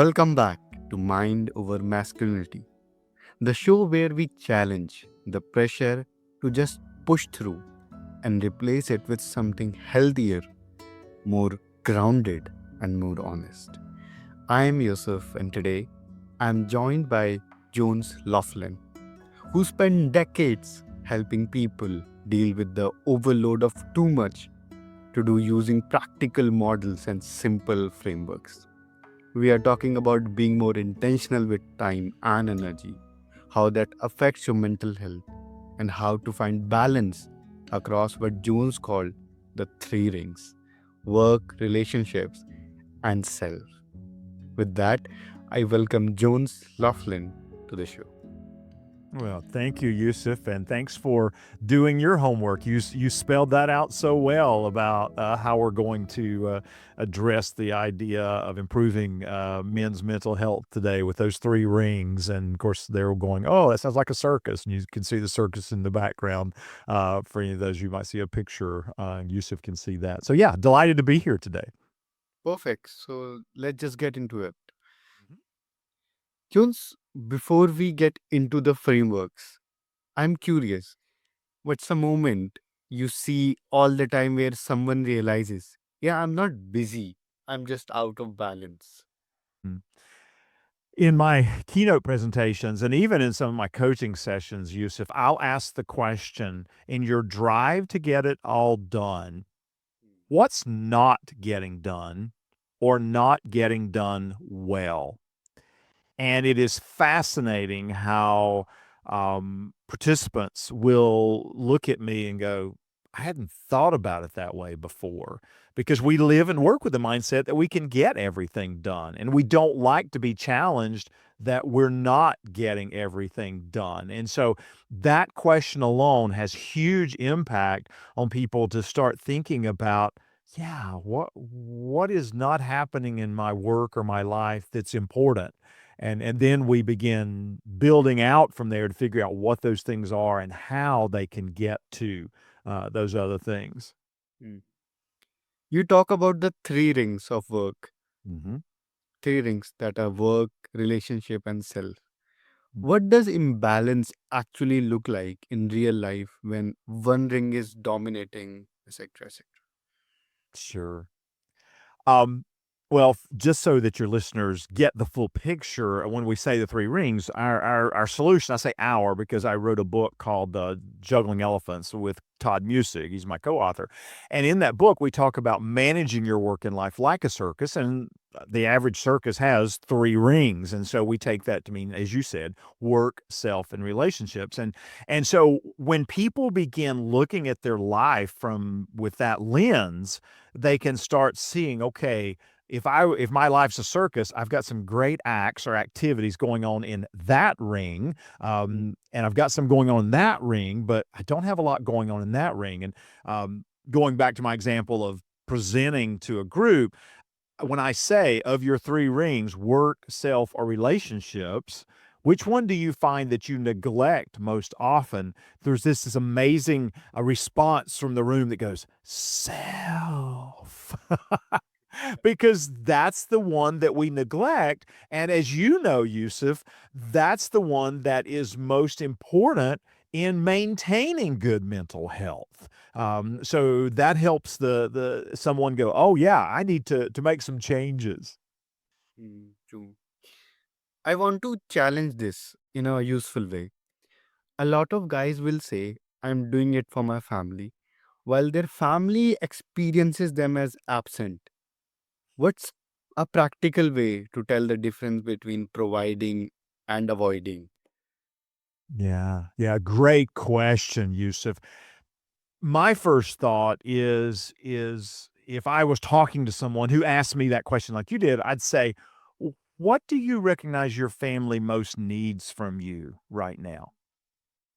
Welcome back to Mind Over Masculinity, the show where we challenge the pressure to just push through and replace it with something healthier, more grounded, and more honest. I am Yusuf, and today I am joined by Jones Loflin, who spent decades helping people deal with the overload of too much to do using practical models and simple frameworks. We are talking about being more intentional with time and energy, how that affects your mental health, and how to find balance across what Jones called the three rings: work, relationships, and self. With that, I welcome Jones Loflin to the show. Well, thank you, Yusuf, and thanks for doing your homework. You spelled that out so well about how we're going to address the idea of improving men's mental health today with those three rings. And of course, they're going, "Oh, that sounds like a circus," and you can see the circus in the background. For any of those, you might see a picture, and Yusuf can see that. So, yeah, delighted to be here today. Perfect. So let's just get into it. Mhm. Jones, before we get into the frameworks, I'm curious, what's a moment you see all the time where someone realizes, yeah, I'm not busy, I'm just out of balance? In my keynote presentations and even in some of my coaching sessions, Yusuf, I'll ask the question, in your drive to get it all done, what's not getting done or not getting done well? And it is fascinating how participants will look at me and go, I hadn't thought about it that way before, because we live and work with the mindset that we can get everything done. And we don't like to be challenged that we're not getting everything done. And so that question alone has huge impact on people to start thinking about, yeah, what is not happening in my work or my life that's important? And then we begin building out from there to figure out what those things are and how they can get to those other things. Hmm. You talk about the three rings of work, Mhm. three rings that are work, relationship, and self. What does imbalance actually look like in real life when one ring is dominating, etc., etc.? Sure. Um, well, just so that your listeners get the full picture, when we say the three rings, our solution, I say our because I wrote a book called Juggling Elephants with Todd Music. He's my co-author. And in that book, we talk about managing your work and life like a circus. And the average circus has three rings. And so we take that to mean, as you said, work, self, and relationships. And so when people begin looking at their life from with that lens, they can start seeing, okay, if my life's a circus, I've got some great acts or activities going on in that ring, Hmm. and I've got some going on in that ring, but I don't have a lot going on in that ring. And going back to my example of presenting to a group, when I say of your three rings, work, self, or relationships, which one do you find that you neglect most often? There's this amazing response from the room that goes, self. Because that's the one that we neglect. And as you know, Yusuf, that's the one that is most important in maintaining good mental health. So that helps the someone go, oh yeah, I need to make some changes. True. I want to challenge this in a useful way. A lot of guys will say, I'm doing it for my family, while their family experiences them as absent. What's a practical way to tell the difference between providing and avoiding? Yeah, yeah, great question, Yusuf. My first thought is if I was talking to someone who asked me that question like you did, I'd say, What do you recognize your family most needs from you right now?"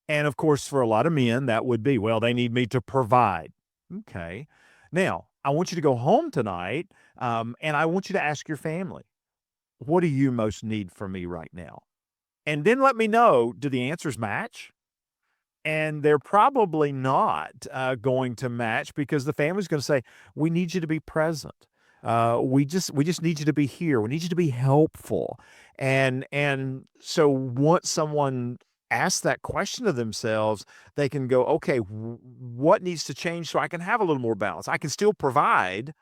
And of course, for a lot of men, that would be, well, they need me to provide. Okay. Now, I want you to go home tonight, and I want you to ask your family, what do you most need from me right now? And then let me know, do the answers match? And they're probably not going to match because the family's going to say, we need you to be present. We just need you to be here. We need you to be helpful. And so once someone asks that question to themselves, they can go, okay, what needs to change so I can have a little more balance? I can still provide,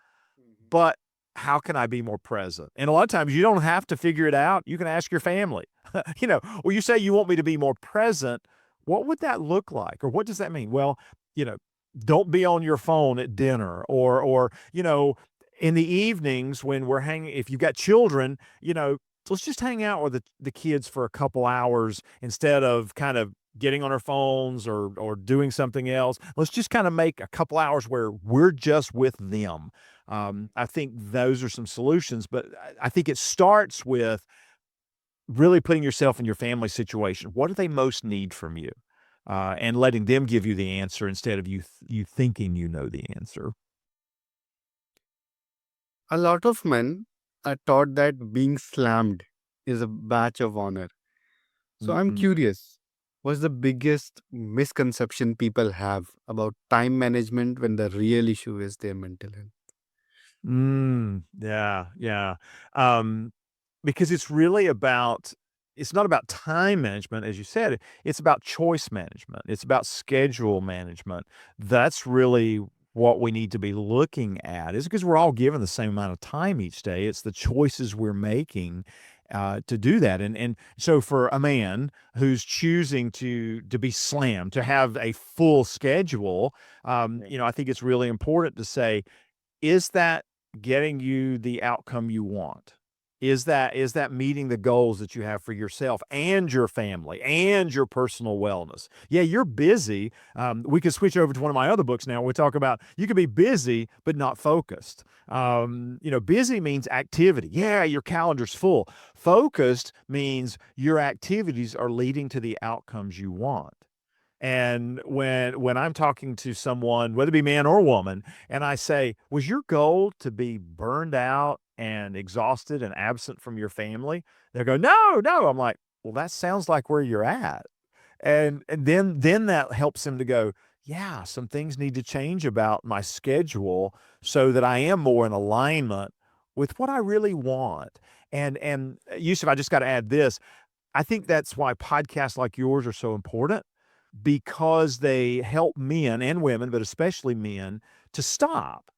but how can I be more present? And a lot of times you don't have to figure it out. You can ask your family. Well, you say you want me to be more present. What would that look like? Or what does that mean? Well, you know, don't be on your phone at dinner or in the evenings when we're hanging, if you've got children, let's just hang out with the kids for a couple hours instead of kind of getting on our phones or doing something else. Let's just kind of make a couple hours where we're just with them. I think those are some solutions, but I think it starts with really putting yourself in your family situation. What do they most need from you? And letting them give you the answer instead of you thinking you know the answer. A lot of men are taught that being slammed is a badge of honor. So I'm Mhm. curious, what's the biggest misconception people have about time management when the real issue is their mental health? Yeah, yeah. Um, because it's not about time management, as you said, it's about choice management. It's about schedule management. That's really what we need to be looking at is because we're all given the same amount of time each day. It's the choices we're making to do that. And so for a man who's choosing to be slammed, to have a full schedule, Yeah. I think it's really important to say, is that getting you the outcome you want? Is that meeting the goals that you have for yourself and your family and your personal wellness? Yeah, you're busy. We could switch over to one of my other books now. We talk about you could be busy but not focused. Busy means activity. Yeah, your calendar's full. Focused means your activities are leading to the outcomes you want. And when I'm talking to someone, whether it be man or woman, and I say, "Was your goal to be burned out and exhausted and absent from your family?" They go, "No, no." I'm like, "Well, that sounds like where you're at." And then that helps them to go, "Yeah, some things need to change about my schedule so that I am more in alignment with what I really want." And Yusuf, I just gotta add this. I think that's why podcasts like yours are so important because they help men and women, but especially men, to stop.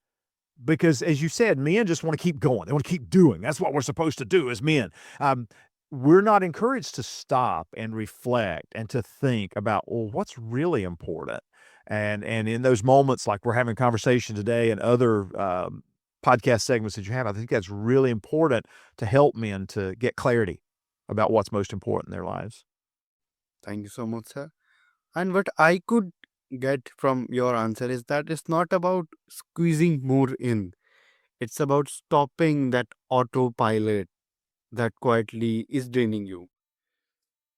Because as you said, men just want to keep going. They want to keep doing. That's what we're supposed to do as men. Um, we're not encouraged to stop and reflect and to think about, well, what's really important. And in those moments, like we're having a conversation today and other podcast segments that you have, I think that's really important to help men to get clarity about what's most important in their lives. Thank you so much, sir. And what I could get from your answer is that it's not about squeezing more in, it's about stopping that autopilot that quietly is draining you.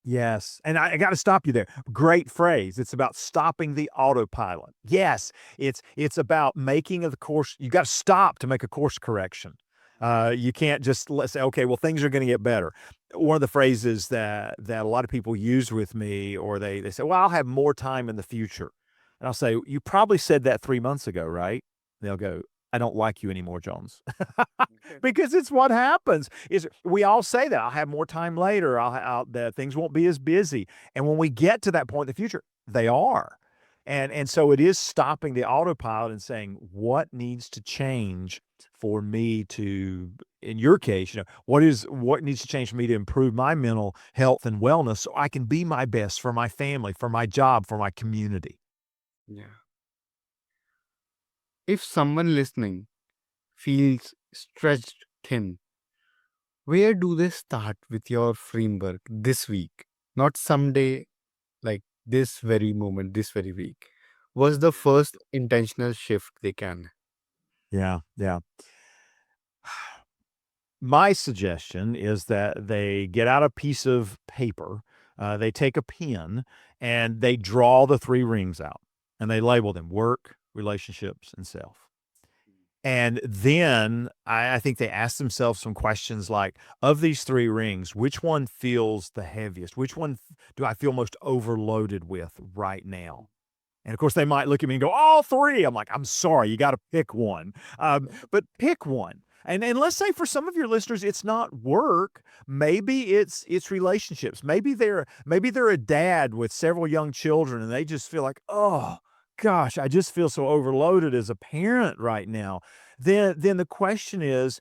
Yes, and I gotta stop you there. Great phrase. It's about stopping the autopilot. Yes, it's about making of the course you gotta stop to make a course correction. You can't just let's say, "Okay, well, things are gonna get better." One of the phrases that a lot of people use with me, or they say, "Well, I'll have more time in the future." And I'll say, "You probably said that 3 months ago, right?" They'll go, "I don't like you anymore, Jones." Because it's what happens is we all say that I'll have more time later. That things won't be as busy. And when we get to that point in the future, they are. And so it is stopping the autopilot and saying, what needs to change for me to, in your case, what needs to change for me to improve my mental health and wellness so I can be my best for my family, for my job, for my community. Yeah. If someone listening feels stretched thin, where do they start with your framework this week? Not someday, like this very moment, this very week. What's the first intentional shift they can? Yeah, yeah. My suggestion is that they get out a piece of paper, they take a pen, and they draw the 3 rings out, and they label them work, relationships, and self. And then I think they ask themselves some questions like, of these 3 rings, which one feels the heaviest? Which one do I feel most overloaded with right now? And of course, they might look at me and go, all 3. I'm like, I'm sorry, you got to pick one. But pick one. And let's say for some of your listeners, it's not work. Maybe it's relationships. Maybe they're a dad with several young children, and they just feel like, oh gosh, I just feel so overloaded as a parent right now. Then the question is,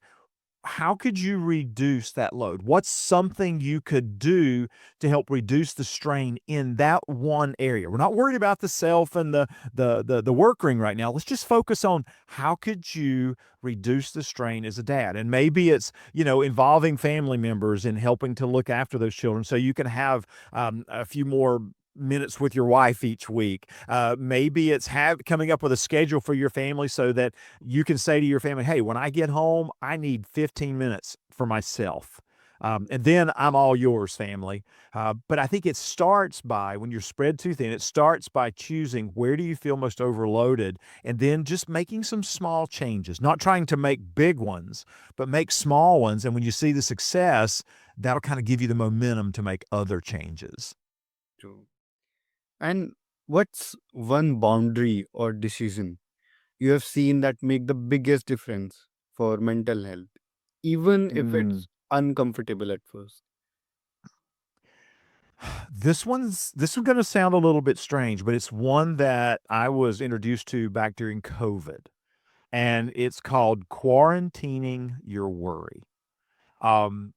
how could you reduce that load? What's something you could do to help reduce the strain in that one area? We're not worried about the self and the work ring right now. Let's just focus on how could you reduce the strain as a dad? And maybe it's, involving family members and helping to look after those children so you can have a few more minutes with your wife each week. Maybe it's coming up with a schedule for your family so that you can say to your family, hey, when I get home, I need 15 minutes for myself. And then I'm all yours, family. But I think it starts by, when you're spread too thin, it starts by choosing where do you feel most overloaded, and then just making some small changes, not trying to make big ones, but make small ones. And when you see the success, that'll kind of give you the momentum to make other changes. True. And what's one boundary or decision you have seen that make the biggest difference for mental health, even if Mm. it's uncomfortable at first? This one's gonna sound a little bit strange, but it's one that I was introduced to back during COVID, and it's called quarantining your worry. Um,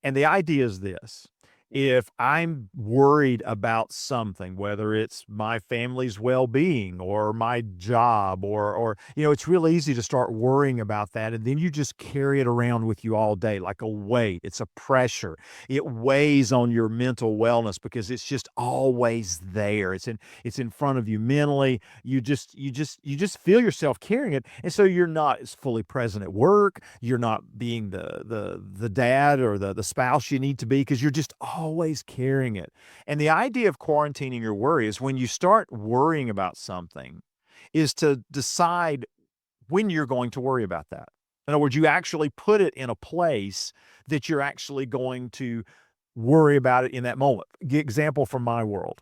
and the idea is this: if I'm worried about something, whether it's my family's well-being or my job, or it's real easy to start worrying about that, and then you just carry it around with you all day like a weight. It's a pressure. It weighs on your mental wellness because it's just always there. It's in front of you mentally. You just feel yourself carrying it, and so you're not as fully present at work. You're not being the dad or the spouse you need to be because you're just always carrying it. And the idea of quarantining your worry is, when you start worrying about something, is to decide when you're going to worry about that. In other words, you actually put it in a place that you're actually going to worry about it in that moment. Example from my world.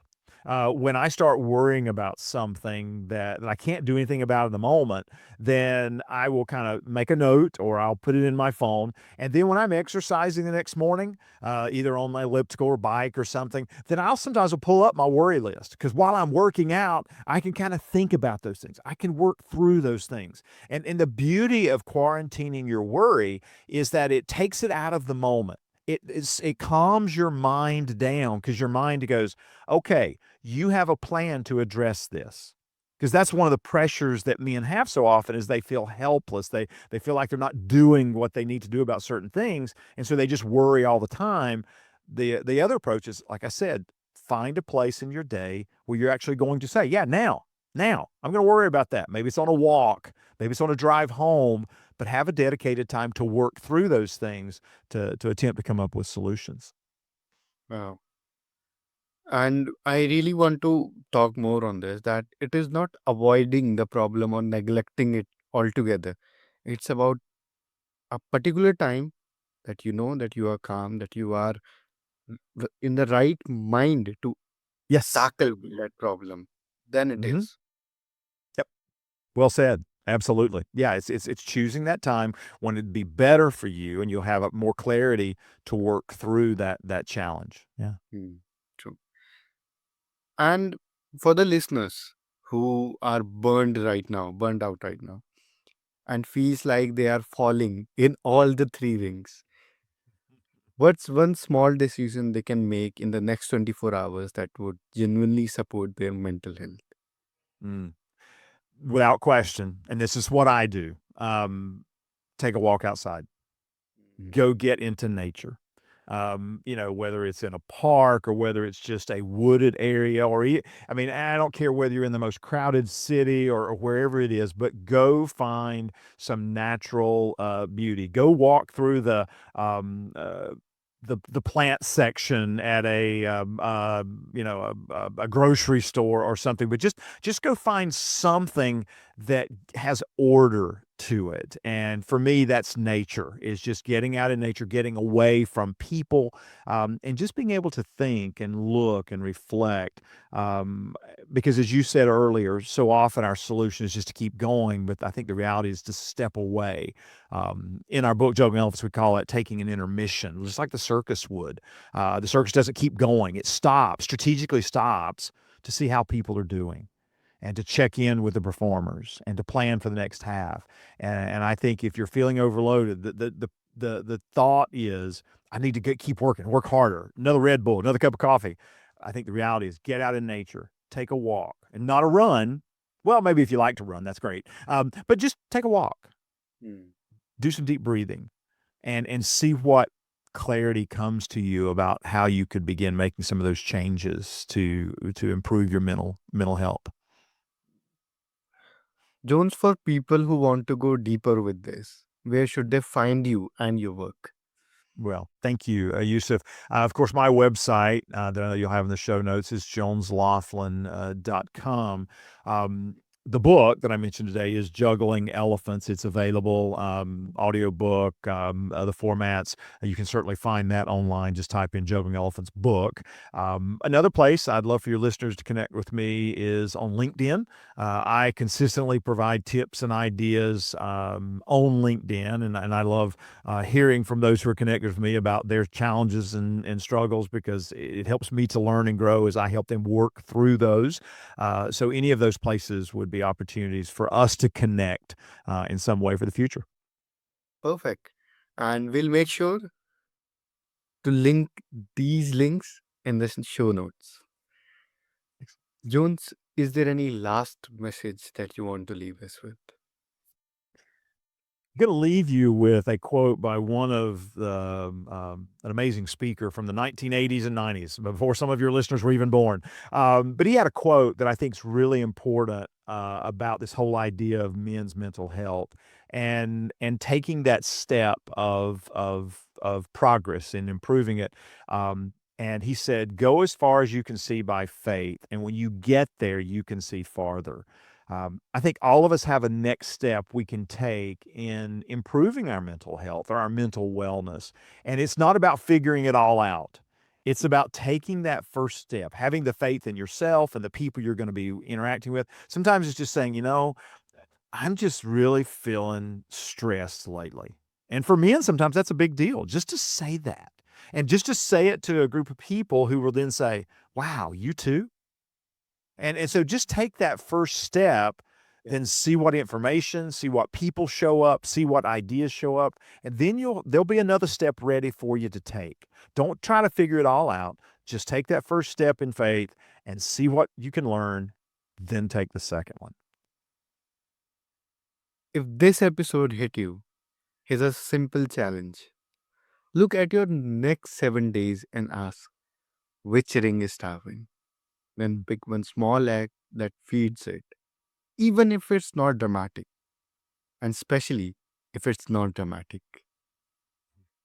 When I start worrying about something that I can't do anything about in the moment, then I will kind of make a note or I'll put it in my phone. And then when I'm exercising the next morning, either on my elliptical or bike or something, then I'll sometimes will pull up my worry list, because while I'm working out, I can kind of think about those things. I can work through those things. And the beauty of quarantining your worry is that it takes it out of the moment. It calms your mind down, because your mind goes, okay, you have a plan to address this. Because that's one of the pressures that men have so often, is they feel helpless. They feel like they're not doing what they need to do about certain things, and so they just worry all the time. The other approach is, like I said, find a place in your day where you're actually going to say, yeah, now I'm going to worry about that. Maybe it's on a walk, maybe it's on a drive home, but have a dedicated time to work through those things, to attempt to come up with solutions. Wow. And I really want to talk more on this, that it is not avoiding the problem or neglecting it altogether. It's about a particular time that you know that you are calm, that you are in the right mind to Yes. tackle that problem. Then it Mhm. is. Yep. Well said. Absolutely. Yeah, it's choosing that time when it'd be better for you, and you'll have a more clarity to work through that challenge. Yeah. Hmm, true. And for the listeners who are burned out right now, and feels like they are falling in all the three rings, what's one small decision they can make in the next 24 hours that would genuinely support their mental health? Mm. Without question, and this is what I do, take a walk outside. Go get into nature. Whether it's in a park or whether it's just a wooded area, I mean, I don't care whether you're in the most crowded city or wherever it is, but go find some natural beauty. Go walk through um, uh, the plant section at a grocery store or something, but just go find something that has order to it. And for me, that's nature, is just getting out in nature, getting away from people, and just being able to think and look and reflect. Because as you said earlier, so often our solution is just to keep going, but I think the reality is to step away. In our book, Juggling Elephants, we call it taking an intermission, just like the circus would. The circus doesn't keep going. It stops, strategically stops to see how people are doing and to check in with the performers and to plan for the next half. And I think if you're feeling overloaded, the thought is, I need to keep working, work harder, another Red Bull, another cup of coffee. I think the reality is get out in nature, take a walk, and not a run. Well, maybe if you like to run, that's great. But just take a walk, Hmm. do some deep breathing, and see what clarity comes to you about how you could begin making some of those changes to improve your mental health. Jones, for people who want to go deeper with this, where should they find you and your work? Well, thank you, Yusuf. Of course, my website that I know you'll have in the show notes is jonesloflin.com. The book that I mentioned today is Juggling Elephants. It's available, audiobook, the formats. You can certainly find that online. Just type in Juggling Elephants book. Another place I'd love for your listeners to connect with me is on LinkedIn. I consistently provide tips and ideas on LinkedIn, and I love hearing from those who are connected with me about their challenges and struggles, because it helps me to learn and grow as I help them work through those. So any of those places would be opportunities for us to connect in some way for the future. Perfect. And we'll make sure to link these links in the show notes. Jones, is there any last message that you want to leave us with? I'm going to leave you with a quote by one of an amazing speaker from the 1980s and 90s, before some of your listeners were even born. But he had a quote that I think is really important about this whole idea of men's mental health, and taking that step of progress in improving it. And he said, "Go as far as you can see by faith, and when you get there, you can see farther." I think all of us have a next step we can take in improving our mental health or our mental wellness. And it's not about figuring it all out. It's about taking that first step, having the faith in yourself and the people you're going to be interacting with. Sometimes it's just saying, I'm just really feeling stressed lately. And for men, sometimes that's a big deal, just to say that. And just to say it to a group of people who will then say, wow, you too? And so just take that first step, then see what information, see what people show up, see what ideas show up, and then there'll be another step ready for you to take. Don't try to figure it all out. Just take that first step in faith and see what you can learn, then take the second one. If this episode hit you, here's a simple challenge. Look at your next 7 days and ask which ring is starving. Then pick one small act that feeds it, even if it's not dramatic, and especially if it's not dramatic.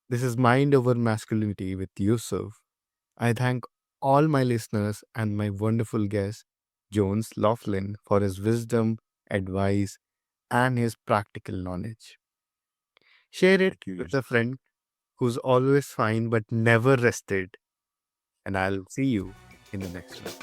This is Mind Over Masculinity with Yusuf. I thank all my listeners and my wonderful guest, Jones Loflin, for his wisdom, advice, and his practical knowledge. Share it Thank you, with a Yusuf. friend who's always fine but never rested, and I'll see you in the next one.